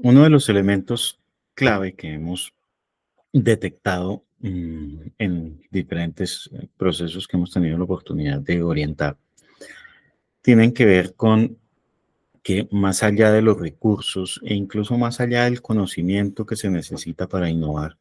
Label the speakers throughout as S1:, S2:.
S1: Uno de los elementos clave que hemos detectado en diferentes procesos que hemos tenido la oportunidad de orientar tienen que ver con que más allá de los recursos e incluso más allá del conocimiento que se necesita para innovar,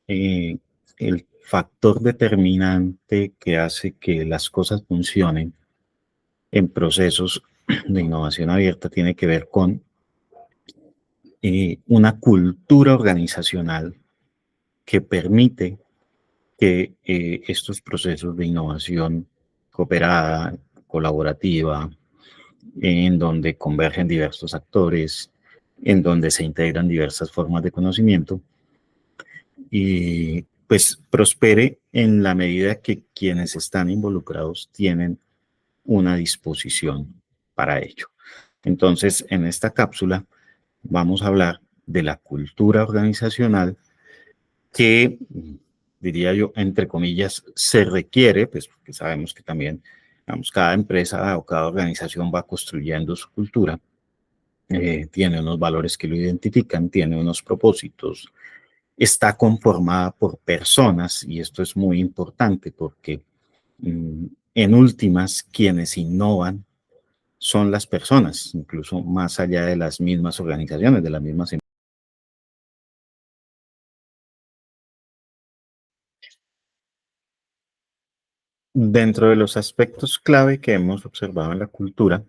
S1: eh, el factor determinante que hace que las cosas funcionen en procesos de innovación abierta tiene que ver con una cultura organizacional que permite que estos procesos de innovación cooperada, colaborativa, en donde convergen diversos actores, en donde se integran diversas formas de conocimiento, y pues prospere en la medida que quienes están involucrados tienen una disposición para ello. Entonces, en esta cápsula vamos a hablar de la cultura organizacional que, diría yo, entre comillas, se requiere, pues porque sabemos que también, digamos, cada empresa o cada organización va construyendo su cultura, tiene unos valores que lo identifican, tiene unos propósitos, está conformada por personas, y esto es muy importante porque en últimas, quienes innovan son las personas, incluso más allá de las mismas organizaciones, de las mismas empresas. Dentro de los aspectos clave que hemos observado en la cultura,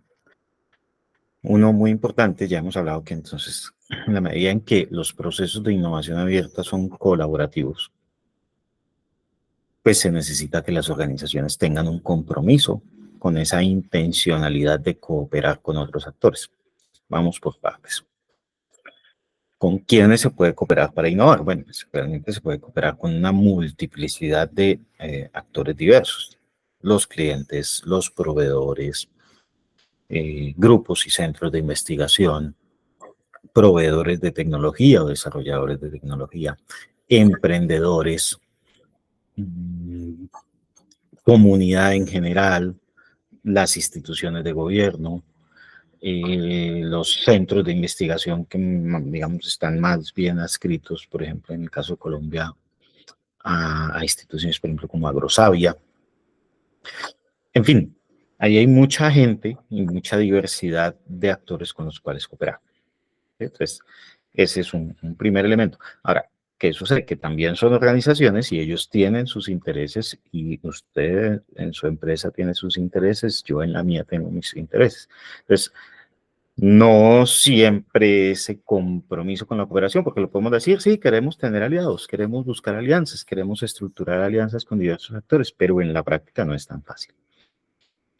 S1: uno muy importante, ya hemos hablado que entonces, en la medida en que los procesos de innovación abierta son colaborativos, pues se necesita que las organizaciones tengan un compromiso con esa intencionalidad de cooperar con otros actores. Vamos por partes. ¿Con quiénes se puede cooperar para innovar? Bueno, pues realmente se puede cooperar con una multiplicidad de actores diversos. Los clientes, los proveedores, grupos y centros de investigación, proveedores de tecnología o desarrolladores de tecnología, emprendedores, mm, comunidad en general, las instituciones de gobierno, los centros de investigación que, digamos, están más bien adscritos, por ejemplo, en el caso de Colombia, a instituciones, por ejemplo, como Agrosavia. En fin, ahí hay mucha gente y mucha diversidad de actores con los cuales cooperar. Entonces, ese es un primer elemento. Ahora, ¿qué sucede? Que también son organizaciones y ellos tienen sus intereses, y usted en su empresa tiene sus intereses, yo en la mía tengo mis intereses. Entonces, no siempre ese compromiso con la cooperación, porque lo podemos decir, sí, queremos tener aliados, queremos buscar alianzas, queremos estructurar alianzas con diversos actores, pero en la práctica no es tan fácil.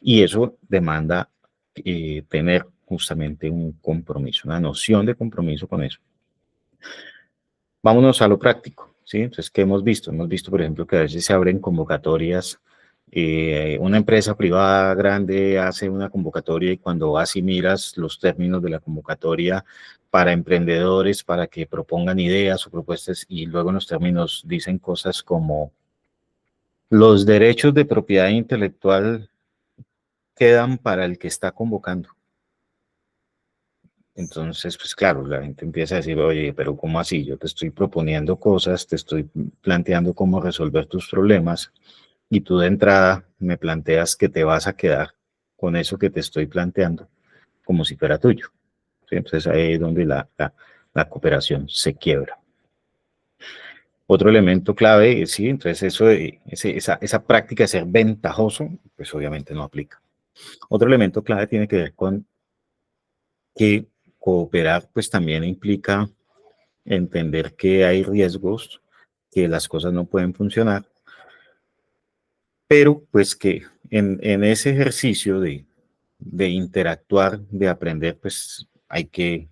S1: Y eso demanda tener justamente un compromiso, una noción de compromiso con eso. Vámonos a lo práctico, ¿sí? Entonces, ¿qué hemos visto? Hemos visto, por ejemplo, que a veces se abren convocatorias. Una empresa privada grande hace una convocatoria, y cuando vas y miras los términos de la convocatoria para emprendedores, para que propongan ideas o propuestas, y luego en los términos dicen cosas como los derechos de propiedad intelectual quedan para el que está convocando. Entonces, pues claro, la gente empieza a decir, oye, pero ¿cómo así? Yo te estoy proponiendo cosas, te estoy planteando cómo resolver tus problemas, y tú de entrada me planteas que te vas a quedar con eso que te estoy planteando como si fuera tuyo. ¿Sí? Entonces ahí es donde la cooperación se quiebra. Otro elemento clave, sí, entonces eso esa práctica de ser ventajoso, pues obviamente no aplica. Otro elemento clave tiene que ver con que cooperar pues también implica entender que hay riesgos, que las cosas no pueden funcionar, pero pues que en ese ejercicio de interactuar, de aprender, pues hay que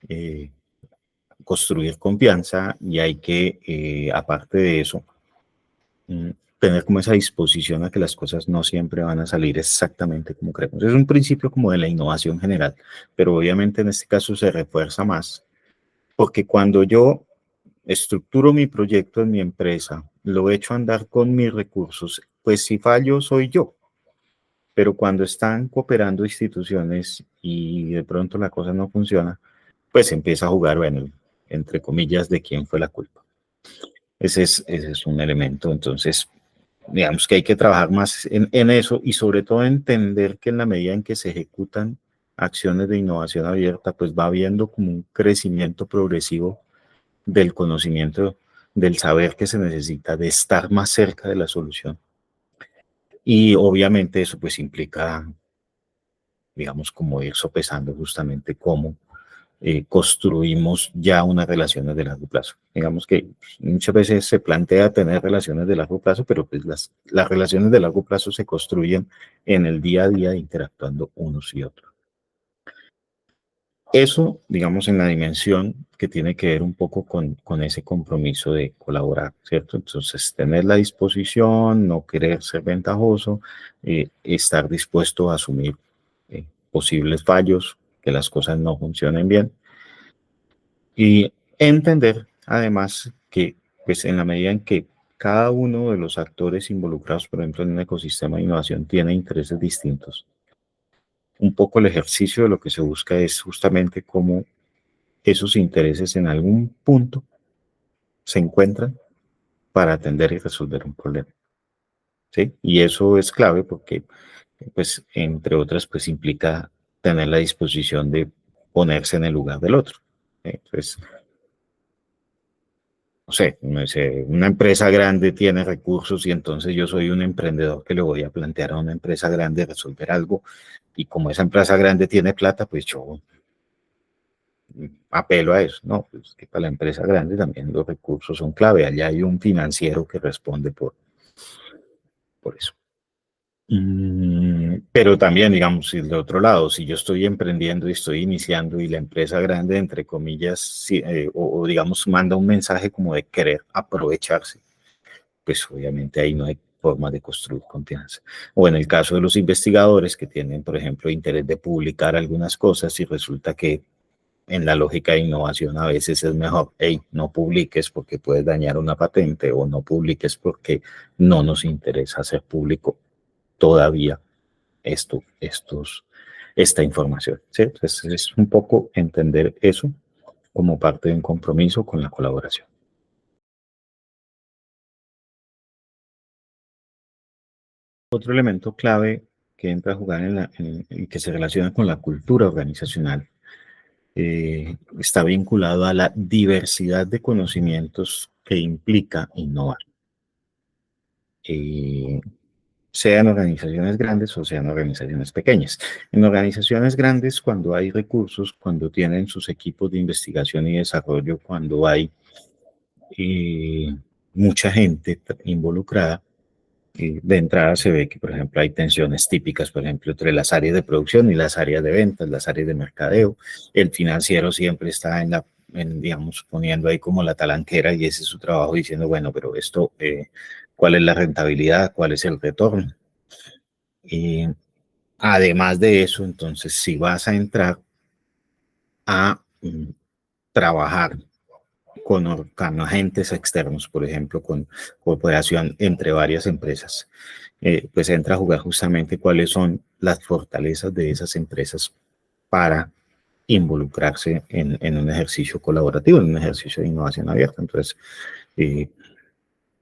S1: eh, construir confianza, y hay que, aparte de eso, mm, tener como esa disposición a que las cosas no siempre van a salir exactamente como queremos. Es un principio como de la innovación general, pero obviamente en este caso se refuerza más, porque cuando yo estructuro mi proyecto en mi empresa, lo echo a andar con mis recursos, pues si fallo soy yo. Pero cuando están cooperando instituciones y de pronto la cosa no funciona, pues empieza a jugar, bueno, entre comillas, de quién fue la culpa. Ese es un elemento. Entonces, digamos que hay que trabajar más en eso y sobre todo entender que en la medida en que se ejecutan acciones de innovación abierta, pues va habiendo como un crecimiento progresivo del conocimiento, del saber que se necesita, de estar más cerca de la solución. Y obviamente eso pues implica, digamos, como ir sopesando justamente cómo construimos ya unas relaciones de largo plazo. Digamos que muchas veces se plantea tener relaciones de largo plazo, pero pues las relaciones de largo plazo se construyen en el día a día interactuando unos y otros. Eso, digamos, en la dimensión que tiene que ver un poco con ese compromiso de colaborar, ¿cierto? Entonces, tener la disposición, no querer ser ventajoso, estar dispuesto a asumir posibles fallos, que las cosas no funcionen bien y entender, además, que pues en la medida en que cada uno de los actores involucrados, por ejemplo, en un ecosistema de innovación, tiene intereses distintos, un poco el ejercicio de lo que se busca es justamente cómo esos intereses en algún punto se encuentran para atender y resolver un problema, ¿sí? Y eso es clave porque, pues, entre otras, pues implica tener la disposición de ponerse en el lugar del otro. ¿Sí? Entonces, no sé, una empresa grande tiene recursos y entonces yo soy un emprendedor que le voy a plantear a una empresa grande resolver algo y como esa empresa grande tiene plata, pues yo apelo a eso. No, pues que para la empresa grande también los recursos son clave. Allá hay un financiero que responde por eso. Pero también, digamos, si de otro lado, si yo estoy emprendiendo y estoy iniciando y la empresa grande, entre comillas, o digamos, manda un mensaje como de querer aprovecharse, pues obviamente ahí no hay forma de construir confianza. O en el caso de los investigadores que tienen, por ejemplo, interés de publicar algunas cosas y resulta que en la lógica de innovación a veces es mejor, hey, no publiques porque puedes dañar una patente o no publiques porque no nos interesa hacer público todavía esta información. ¿Sí? Entonces es un poco entender eso como parte de un compromiso con la colaboración. Otro elemento clave que entra a jugar y que se relaciona con la cultura organizacional está vinculado a la diversidad de conocimientos que implica innovar. Eh, sean organizaciones grandes o sean organizaciones pequeñas. En organizaciones grandes, cuando hay recursos, cuando tienen sus equipos de investigación y desarrollo, cuando hay eh, mucha gente involucrada, de entrada se ve que, por ejemplo, hay tensiones típicas, por ejemplo, entre las áreas de producción y las áreas de ventas, las áreas de mercadeo. El financiero siempre está digamos, poniendo ahí como la talanquera y ese es su trabajo diciendo, bueno, pero esto, ¿cuál es la rentabilidad? ¿Cuál es el retorno? Y además de eso, entonces, si vas a entrar a trabajar con agentes externos, por ejemplo, con cooperación entre varias empresas, pues entra a jugar justamente cuáles son las fortalezas de esas empresas para involucrarse en un ejercicio colaborativo, en un ejercicio de innovación abierta. Entonces, eh,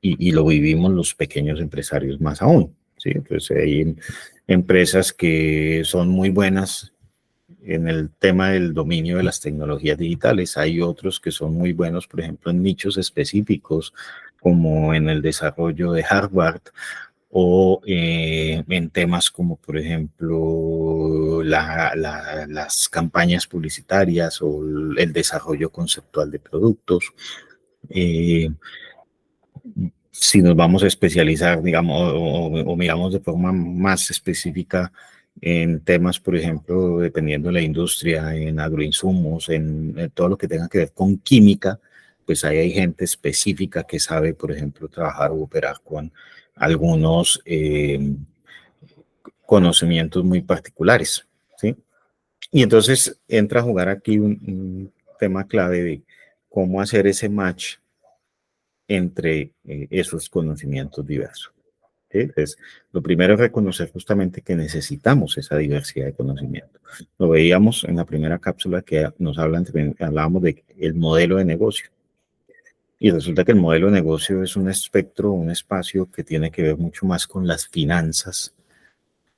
S1: y lo vivimos los pequeños empresarios más aún. ¿Sí? Entonces, hay empresas que son muy buenas en el tema del dominio de las tecnologías digitales. Hay otros que son muy buenos, por ejemplo, en nichos específicos, como en el desarrollo de hardware o en temas como, por ejemplo, las campañas publicitarias o el desarrollo conceptual de productos. Eh, si nos vamos a especializar, digamos, o miramos de forma más específica en temas, por ejemplo, dependiendo de la industria, en agroinsumos, en todo lo que tenga que ver con química, pues ahí hay gente específica que sabe, por ejemplo, trabajar o operar con algunos conocimientos muy particulares, ¿sí? Y entonces entra a jugar aquí un tema clave de cómo hacer ese match entre esos conocimientos diversos. ¿sí? Entonces, lo primero es reconocer justamente que necesitamos esa diversidad de conocimiento. Lo veíamos en la primera cápsula que hablábamos de el modelo de negocio. Y resulta que el modelo de negocio es un espectro, un espacio que tiene que ver mucho más con las finanzas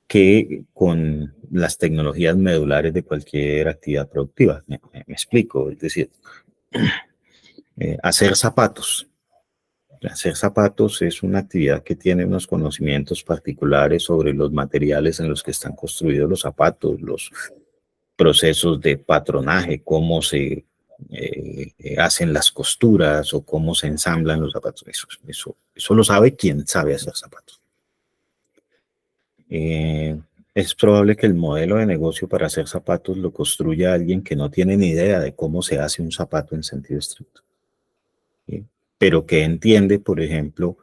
S1: que con las tecnologías medulares de cualquier actividad productiva. Me explico, es decir, hacer zapatos. Hacer zapatos es una actividad que tiene unos conocimientos particulares sobre los materiales en los que están construidos los zapatos, los procesos de patronaje, cómo se hacen las costuras o cómo se ensamblan los zapatos. Eso lo sabe quien sabe hacer zapatos. Es probable que el modelo de negocio para hacer zapatos lo construya alguien que no tiene ni idea de cómo se hace un zapato en sentido estricto, ¿sí? Pero que entiende, por ejemplo,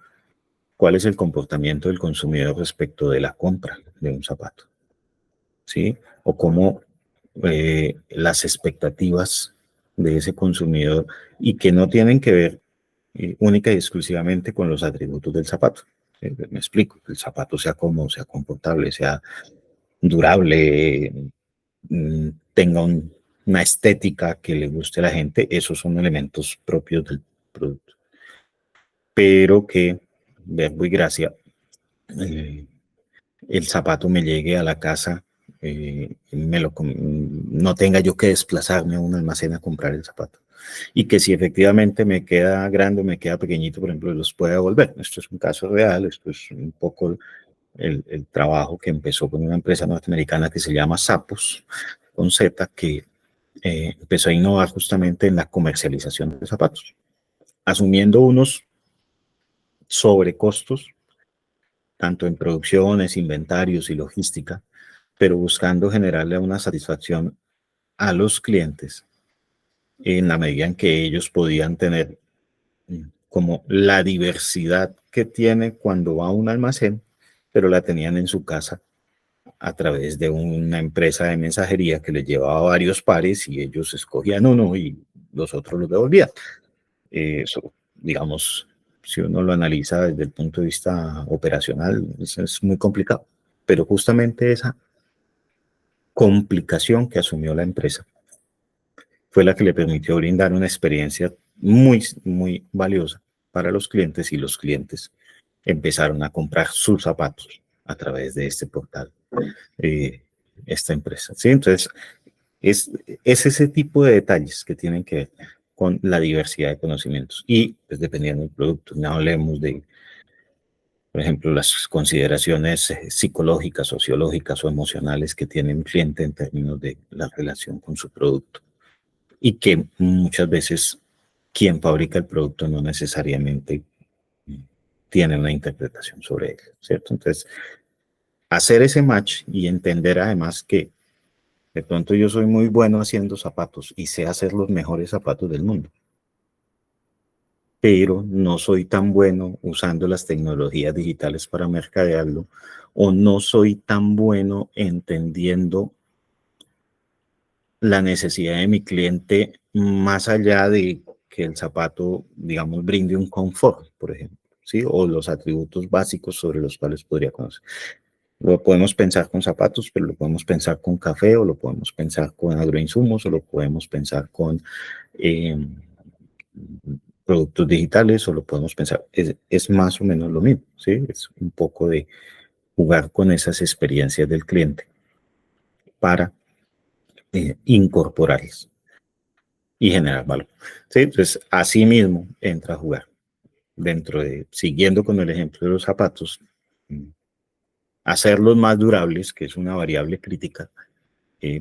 S1: cuál es el comportamiento del consumidor respecto de la compra de un zapato, ¿sí? O cómo las expectativas de ese consumidor y que no tienen que ver única y exclusivamente con los atributos del zapato. Me explico, que el zapato sea cómodo, sea confortable, sea durable, tenga una estética que le guste a la gente, esos son elementos propios del producto. Pero que, verbo y gracia, el zapato me llegue a la casa, no tenga yo que desplazarme a un almacén a comprar el zapato. Y que si efectivamente me queda grande o me queda pequeñito, por ejemplo, los pueda devolver. Esto es un caso real, esto es un poco el trabajo que empezó con una empresa norteamericana que se llama Zappos, con Z, que empezó a innovar justamente en la comercialización de zapatos, asumiendo unos sobrecostos, tanto en producciones, inventarios y logística, pero buscando generarle una satisfacción a los clientes en la medida en que ellos podían tener como la diversidad que tiene cuando va a un almacén, pero la tenían en su casa a través de una empresa de mensajería que les llevaba varios pares y ellos escogían uno y los otros los devolvían. Eso, digamos, si uno lo analiza desde el punto de vista operacional, es muy complicado. Pero justamente esa complicación que asumió la empresa fue la que le permitió brindar una experiencia muy, muy valiosa para los clientes y los clientes empezaron a comprar sus zapatos a través de este portal, esta empresa. ¿Sí? Entonces, es ese tipo de detalles que tienen que ver con la diversidad de conocimientos y pues, dependiendo del producto, no hablemos de, por ejemplo, las consideraciones psicológicas, sociológicas o emocionales que tiene un cliente en términos de la relación con su producto y que muchas veces quien fabrica el producto no necesariamente tiene una interpretación sobre él, ¿cierto? Entonces, hacer ese match y entender además que de pronto yo soy muy bueno haciendo zapatos y sé hacer los mejores zapatos del mundo, pero no soy tan bueno usando las tecnologías digitales para mercadearlo o no soy tan bueno entendiendo la necesidad de mi cliente más allá de que el zapato, digamos, brinde un confort, por ejemplo, ¿sí? O los atributos básicos sobre los cuales podría conocer. Lo podemos pensar con zapatos, pero lo podemos pensar con café, o lo podemos pensar con agroinsumos, o lo podemos pensar con eh, productos digitales, o lo podemos pensar. Es más o menos lo mismo, ¿sí? Es un poco de jugar con esas experiencias del cliente para incorporarlas y generar valor. ¿Sí? Entonces, así mismo entra a jugar. Dentro de, siguiendo con el ejemplo de los zapatos, hacerlos más durables, que es una variable crítica,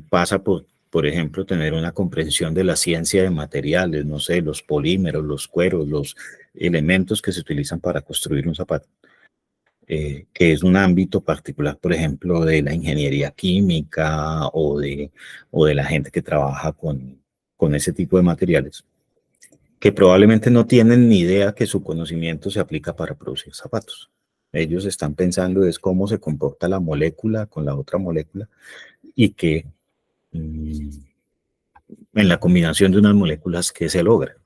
S1: pasa por ejemplo, tener una comprensión de la ciencia de materiales, no sé, los polímeros, los cueros, los elementos que se utilizan para construir un zapato, que es un ámbito particular, por ejemplo, de la ingeniería química o de la gente que trabaja con ese tipo de materiales, que probablemente no tienen ni idea que su conocimiento se aplica para producir zapatos. Ellos están pensando es cómo se comporta la molécula con la otra molécula y que en la combinación de unas moléculas que se logra.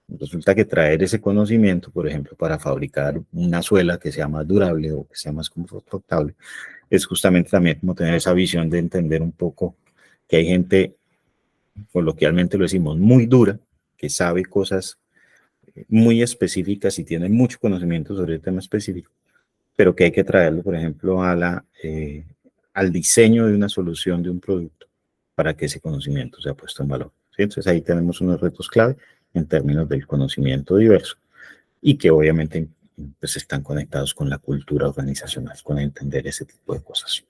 S1: Resulta que traer ese conocimiento, por ejemplo, para fabricar una suela que sea más durable o que sea más confortable, es justamente también como tener esa visión de entender un poco que hay gente, coloquialmente lo decimos, muy dura, que sabe cosas muy específicas y tiene mucho conocimiento sobre el tema específico, pero que hay que traerlo, por ejemplo, al diseño de una solución de un producto para que ese conocimiento sea puesto en valor. ¿Sí? Entonces ahí tenemos unos retos clave en términos del conocimiento diverso y que obviamente pues están conectados con la cultura organizacional, con entender ese tipo de cosas.